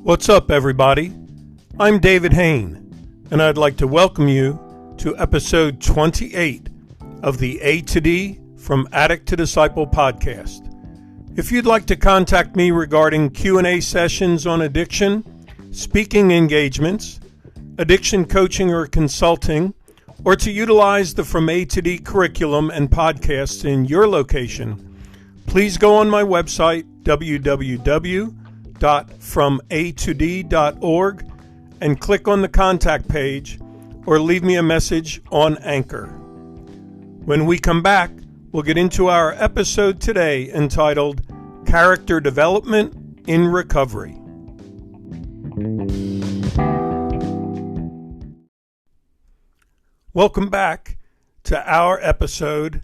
What's up, everybody? I'm David Hain, and I'd like to welcome you to episode 28 of the A to D From Addict to Disciple podcast. If you'd like to contact me regarding Q&A sessions on addiction, speaking engagements, addiction coaching or consulting, or to utilize the From A to D curriculum and podcasts in your location, please go on my website, www.fromatod.org, and click on the contact page or leave me a message on Anchor. When we come back, we'll get into our episode today entitled Character Development in Recovery. Welcome back to our episode,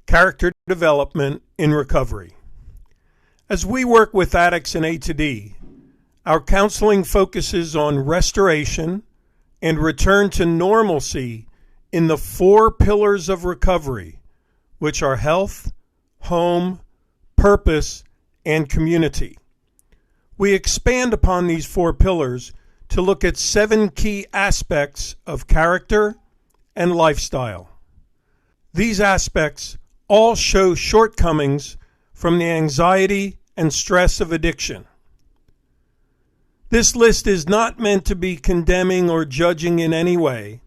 Character Development in Recovery. As we work with addicts in A to D, our counseling focuses on restoration and return to normalcy in the 4 pillars of recovery, which are health, home, purpose, and community. We expand upon these 4 pillars to look at 7 key aspects of character and lifestyle. These aspects all show shortcomings from the anxiety and stress of addiction. This list is not meant to be condemning or judging in any way,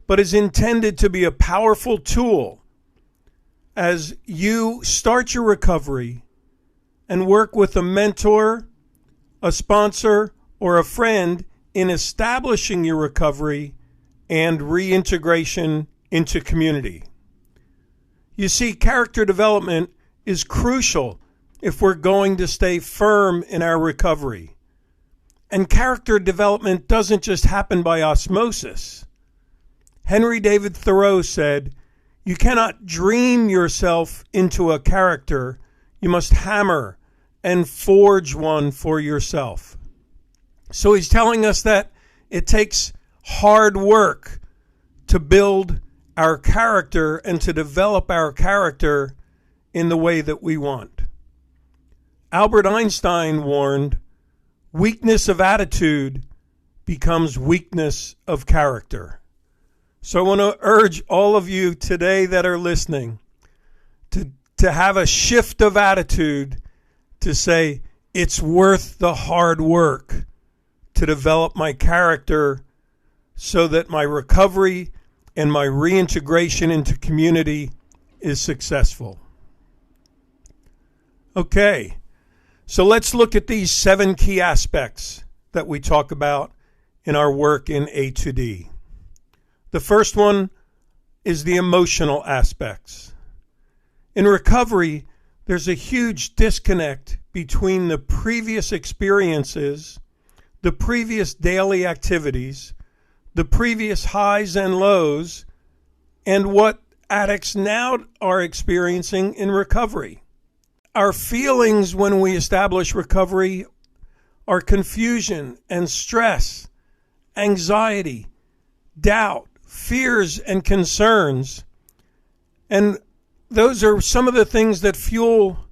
but is intended to be a powerful tool as you start your recovery and work with a mentor, a sponsor, or a friend in establishing your recovery and reintegration into community. You see, character development is crucial if we're going to stay firm in our recovery. And character development doesn't just happen by osmosis. Henry David Thoreau said, "You cannot dream yourself into a character. You must hammer and forge one for yourself." So he's telling us that it takes hard work to build our character and to develop our character in the way that we want. Albert Einstein warned, "Weakness of attitude becomes weakness of character." So I want to urge all of you today that are listening to have a shift of attitude to say, it's worth the hard work to develop my character so that my recovery and my reintegration into community is successful. Okay, so let's look at these 7 key aspects that we talk about in our work in A to D. The first one is the emotional aspects. In recovery, there's a huge disconnect between the previous experiences, the previous daily activities, the previous highs and lows, and what addicts now are experiencing in recovery. Our feelings when we establish recovery are confusion and stress, anxiety, doubt, fears, and concerns. And those are some of the things that fuel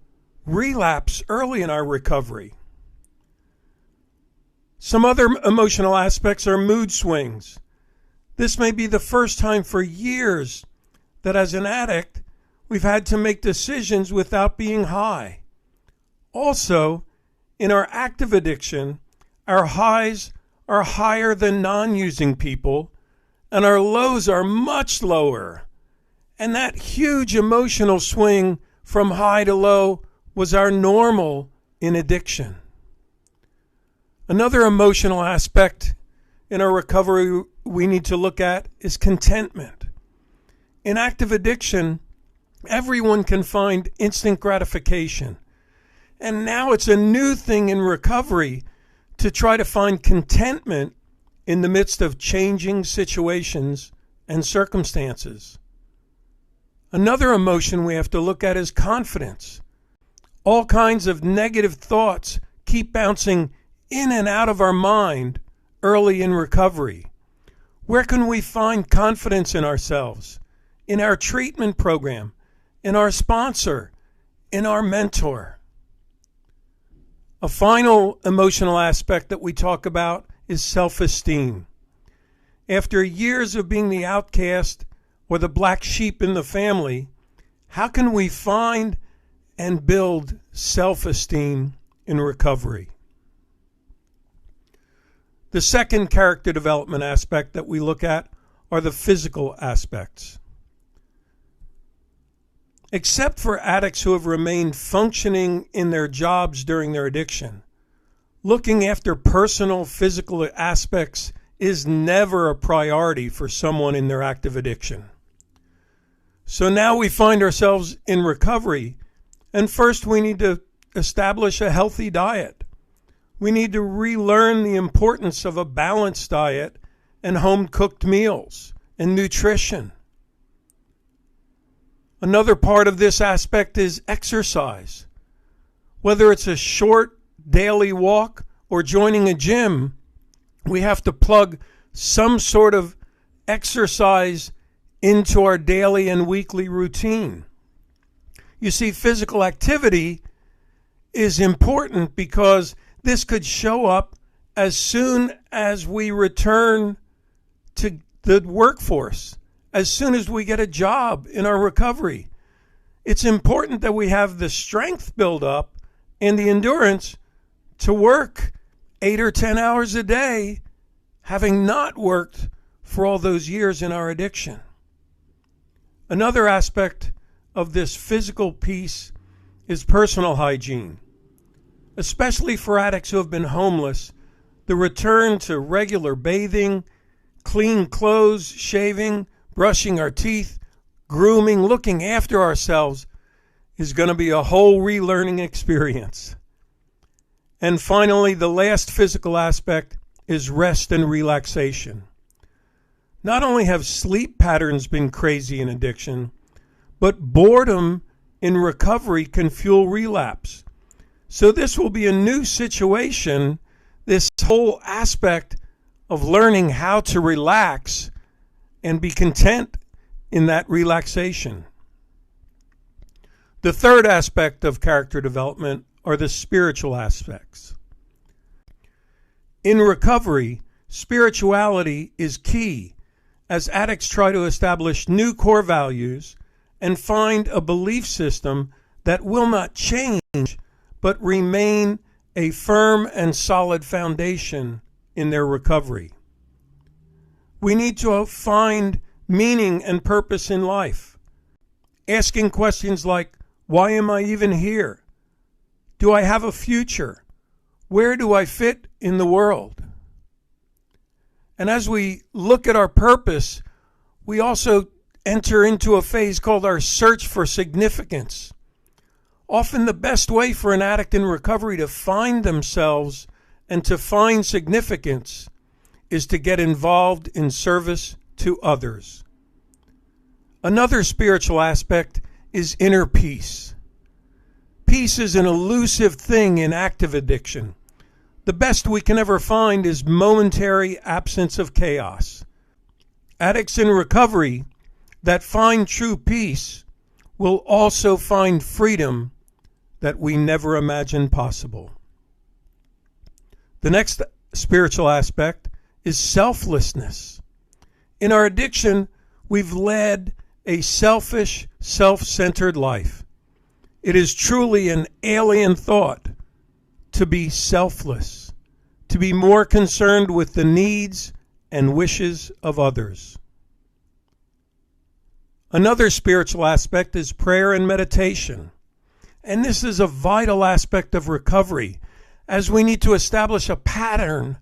relapse early in our recovery. Some other emotional aspects are mood swings. This may be the first time for years that as an addict, we've had to make decisions without being high. Also, in our active addiction, our highs are higher than non-using people, and our lows are much lower. And that huge emotional swing from high to low was our normal in addiction. Another emotional aspect in our recovery we need to look at is contentment. In active addiction, everyone can find instant gratification. And now it's a new thing in recovery to try to find contentment in the midst of changing situations and circumstances. Another emotion we have to look at is confidence. All kinds of negative thoughts keep bouncing in and out of our mind early in recovery. Where can we find confidence in ourselves, in our treatment program, in our sponsor, in our mentor? A final emotional aspect that we talk about is self-esteem. After years of being the outcast or the black sheep in the family, how can we find and build self-esteem in recovery? The second character development aspect that we look at are the physical aspects. Except for addicts who have remained functioning in their jobs during their addiction, looking after personal physical aspects is never a priority for someone in their active addiction. So now we find ourselves in recovery, and first we need to establish a healthy diet. We need to relearn the importance of a balanced diet and home-cooked meals and nutrition. Another part of this aspect is exercise. Whether it's a short daily walk or joining a gym, we have to plug some sort of exercise into our daily and weekly routine. You see, physical activity is important because this could show up as soon as we return to the workforce, as soon as we get a job in our recovery. It's important that we have the strength build up and the endurance to work 8 or 10 hours a day, having not worked for all those years in our addiction. Another aspect of this physical piece is personal hygiene. Especially for addicts who have been homeless, the return to regular bathing, clean clothes, shaving, brushing our teeth, grooming, looking after ourselves is going to be a whole relearning experience. And finally, the last physical aspect is rest and relaxation. Not only have sleep patterns been crazy in addiction, but boredom in recovery can fuel relapse. So this will be a new situation, this whole aspect of learning how to relax and be content in that relaxation. The third aspect of character development are the spiritual aspects. In recovery, spirituality is key as addicts try to establish new core values and find a belief system that will not change but remain a firm and solid foundation in their recovery. We need to find meaning and purpose in life, asking questions like, why am I even here? Do I have a future? Where do I fit in the world? And as we look at our purpose, we also enter into a phase called our search for significance. Often the best way for an addict in recovery to find themselves and to find significance is to get involved in service to others. Another spiritual aspect is inner peace. Peace is an elusive thing in active addiction. The best we can ever find is momentary absence of chaos. Addicts in recovery that find true peace will also find freedom that we never imagined possible. The next spiritual aspect is selflessness. In our addiction, we've led a selfish, self-centered life. It is truly an alien thought to be selfless, to be more concerned with the needs and wishes of others. Another spiritual aspect is prayer and meditation. And this is a vital aspect of recovery, as we need to establish a pattern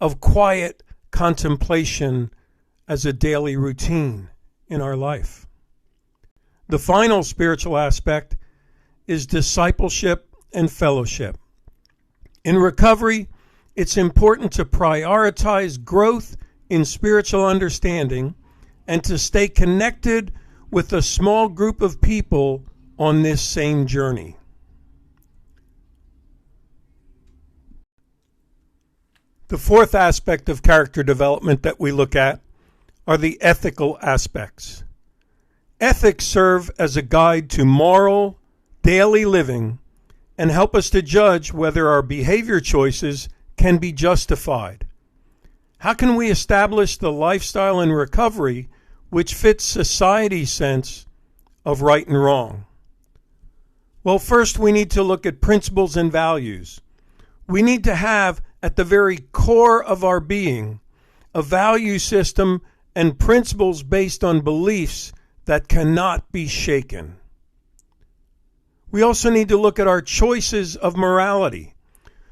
of quiet contemplation as a daily routine in our life. The final spiritual aspect is discipleship and fellowship. In recovery, it's important to prioritize growth in spiritual understanding and to stay connected with a small group of people on this same journey. The fourth aspect of character development that we look at are the ethical aspects. Ethics serve as a guide to moral, daily living and help us to judge whether our behavior choices can be justified. How can we establish the lifestyle in recovery which fits society's sense of right and wrong? Well, first we need to look at principles and values. We need to have at the very core of our being a value system and principles based on beliefs that cannot be shaken. We also need to look at our choices of morality.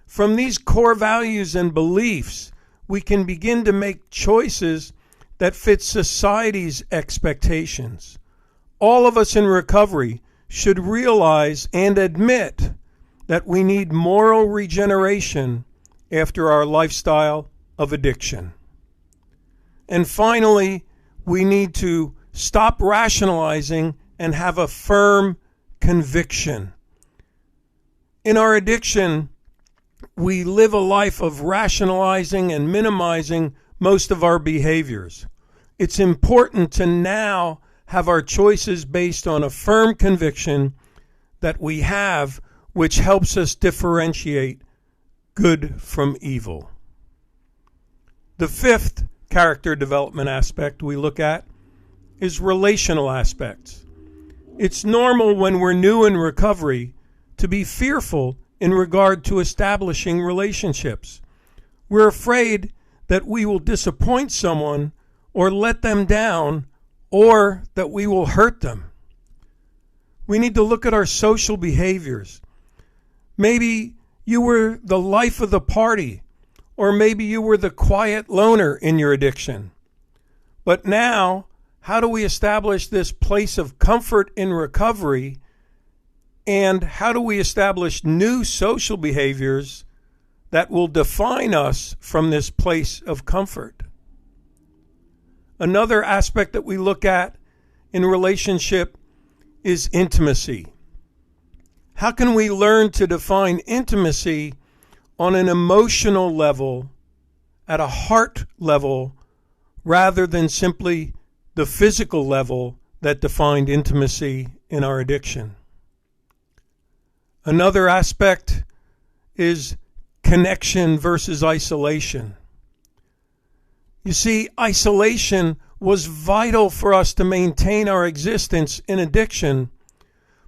From these core values and beliefs, we can begin to make choices that fit society's expectations. All of us in recovery should realize and admit that we need moral regeneration after our lifestyle of addiction. And finally, we need to stop rationalizing and have a firm conviction. In our addiction, we live a life of rationalizing and minimizing most of our behaviors. It's important to now have our choices based on a firm conviction that we have, which helps us differentiate good from evil. The fifth character development aspect we look at is relational aspects. It's normal when we're new in recovery to be fearful in regard to establishing relationships. We're afraid that we will disappoint someone or let them down, or that we will hurt them. We need to look at our social behaviors. Maybe you were the life of the party, or maybe you were the quiet loner in your addiction. But now, how do we establish this place of comfort in recovery, and how do we establish new social behaviors that will define us from this place of comfort? Another aspect that we look at in relationship is intimacy. How can we learn to define intimacy on an emotional level, at a heart level, rather than simply the physical level that defined intimacy in our addiction? Another aspect is connection versus isolation. You see, isolation was vital for us to maintain our existence in addiction,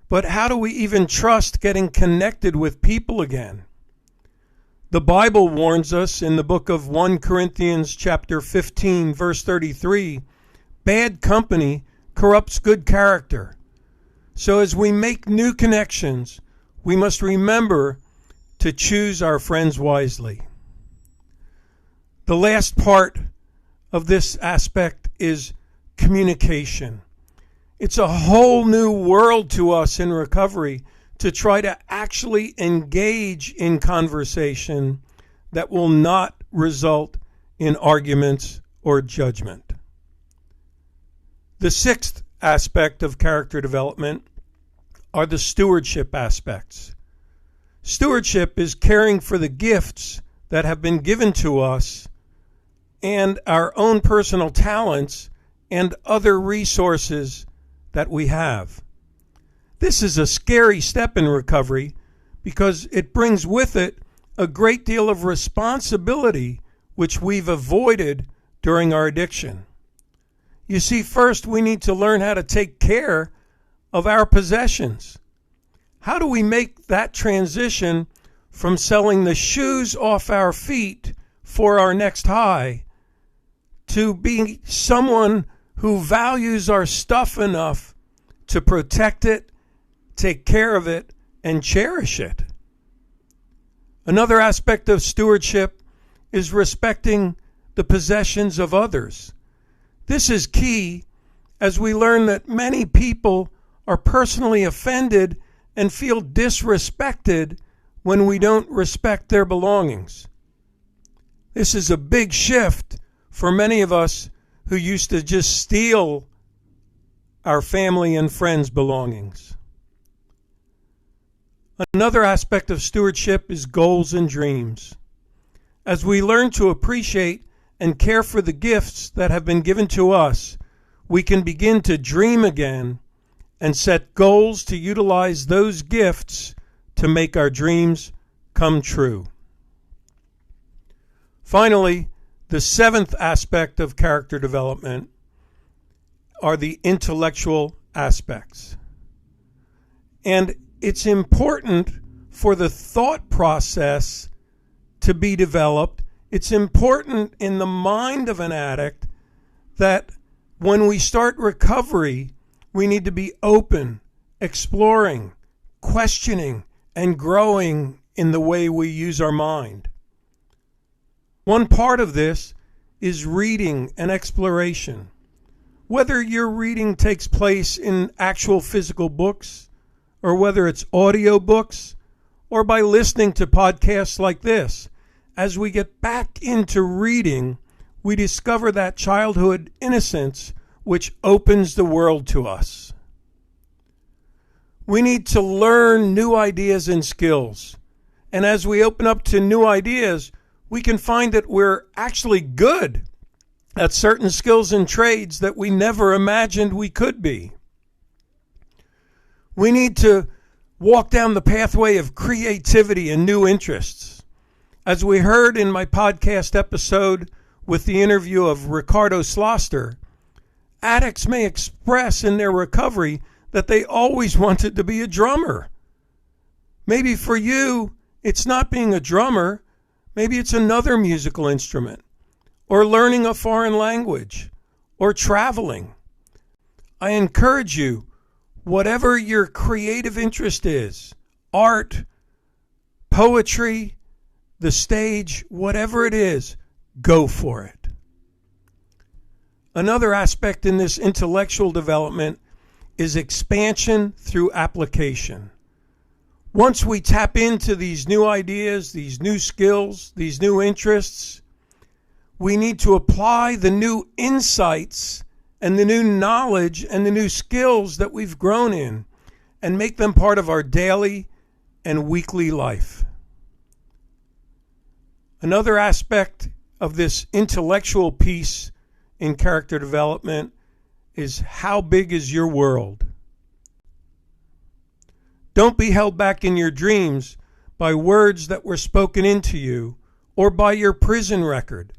but how do we even trust getting connected with people again? The Bible warns us in the book of 1 Corinthians chapter 15, verse 33, bad company corrupts good character. So as we make new connections, we must remember to choose our friends wisely. The last part of this aspect is communication. It's a whole new world to us in recovery to try to actually engage in conversation that will not result in arguments or judgment. The sixth aspect of character development are the stewardship aspects. Stewardship is caring for the gifts that have been given to us and our own personal talents and other resources that we have. This is a scary step in recovery because it brings with it a great deal of responsibility which we've avoided during our addiction. You see, first we need to learn how to take care of our possessions. How do we make that transition from selling the shoes off our feet for our next high to being someone who values our stuff enough to protect it, take care of it, and cherish it? Another aspect of stewardship is respecting the possessions of others. This is key as we learn that many people are personally offended and feel disrespected when we don't respect their belongings. This is a big shift for many of us who used to just steal our family and friends' belongings. Another aspect of stewardship is goals and dreams. As we learn to appreciate and care for the gifts that have been given to us, we can begin to dream again and set goals to utilize those gifts to make our dreams come true. Finally, the seventh aspect of character development are the intellectual aspects. And it's important for the thought process to be developed. It's important in the mind of an addict that when we start recovery, we need to be open, exploring, questioning, and growing in the way we use our mind. One part of this is reading and exploration. Whether your reading takes place in actual physical books, or whether it's audio books, or by listening to podcasts like this, as we get back into reading, we discover that childhood innocence which opens the world to us. We need to learn new ideas and skills. And as we open up to new ideas, we can find that we're actually good at certain skills and trades that we never imagined we could be. We need to walk down the pathway of creativity and new interests. As we heard in my podcast episode with the interview of Ricardo Sloster, addicts may express in their recovery that they always wanted to be a drummer. Maybe for you, it's not being a drummer. Maybe it's another musical instrument, or learning a foreign language, or traveling. I encourage you, whatever your creative interest is, art, poetry, the stage, whatever it is, go for it. Another aspect in this intellectual development is expansion through application. Once we tap into these new ideas, these new skills, these new interests, we need to apply the new insights and the new knowledge and the new skills that we've grown in and make them part of our daily and weekly life. Another aspect of this intellectual piece in character development is how big is your world? Don't be held back in your dreams by words that were spoken into you or by your prison record.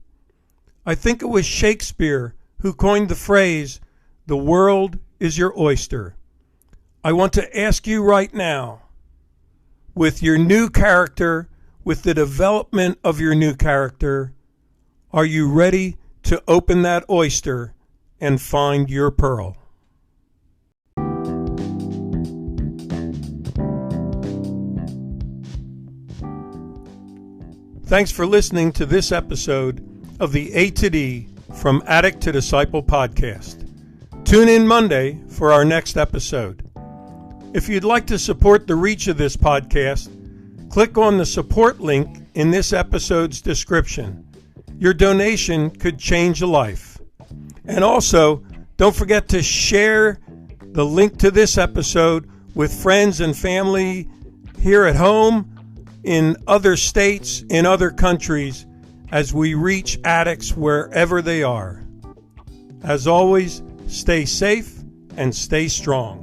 I think it was Shakespeare who coined the phrase, "The world is your oyster." I want to ask you right now, with your new character, with the development of your new character, are you ready to open that oyster and find your pearl? Thanks for listening to this episode of the A to D From Addict to Disciple podcast. Tune in Monday for our next episode. If you'd like to support the reach of this podcast, click on the support link in this episode's description. Your donation could change a life. And also, don't forget to share the link to this episode with friends and family here at home, in other states, in other countries, as we reach addicts wherever they are. As always, stay safe and stay strong.